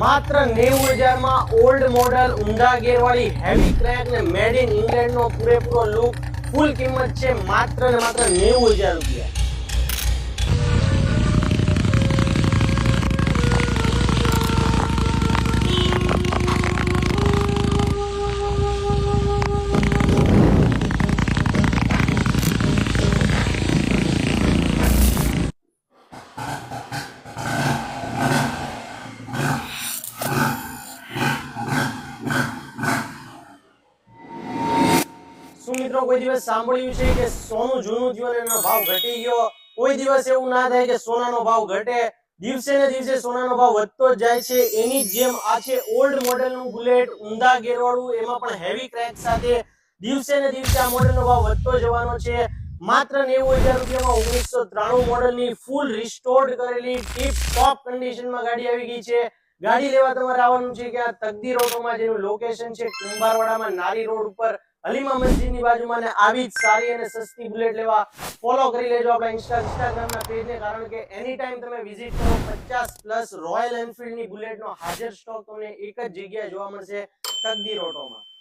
માત્ર 90,000 માં old model ઊંધા ગેરવાળી હેવી ક્રેક ને મેડ ઇન ઇંગ્લેન્ડ નો પૂરેપૂરો લુક ફૂલ કિંમત છે માત્ર ને માત્ર 90,000 રૂપિયા। શું મિત્રો કોઈ દિવસ સાંભળ્યું છે કે સોનું જૂનું થયું અને એનો ભાવ ઘટી ગયો? કોઈ દિવસ એવું ના થાય કે સોનાનો ભાવ ઘટે। દિવસે ને દિવસે સોનાનો ભાવ વધતો જ જાય છે। એની જેમ આ છે ઓલ્ડ મોડેલનું બુલેટ ઊંધા ગેરવાળું, એમાં પણ હેવી ક્રેક સાથે। દિવસે ને દિવસે આ મોડેલનો ભાવ વધતો જવાનો છે। માત્ર 90,000 રૂપિયામાં 1993 મોડેલની ફૂલ રિસ્ટોર્ડ કરેલી ટીપ ટોપ કન્ડિશનમાં ગાડી આવી ગઈ છે। ગાડી લેવા તમારે આવવાનું છે કે આ તકદીર ઓટોમાં, જેનું લોકેશન છે કુંભારવાડામાં નારી રોડ ઉપર અલીમા મસ્જિદની બાજુમાં। ને આવી જ સારી અને સસ્તી બુલેટ લેવા ફોલો કરી લેજો આપણા ઇન્સ્ટાગ્રામના પેજને, કારણ કે એની ટાઈમ તમે વિઝિટ કરો 50+ રોયલ એનફિલ્ડની બુલેટનો હાજર સ્ટોક તમને એક જ જગ્યાએ જોવા મળશે, તકદીર ઓટોમાં।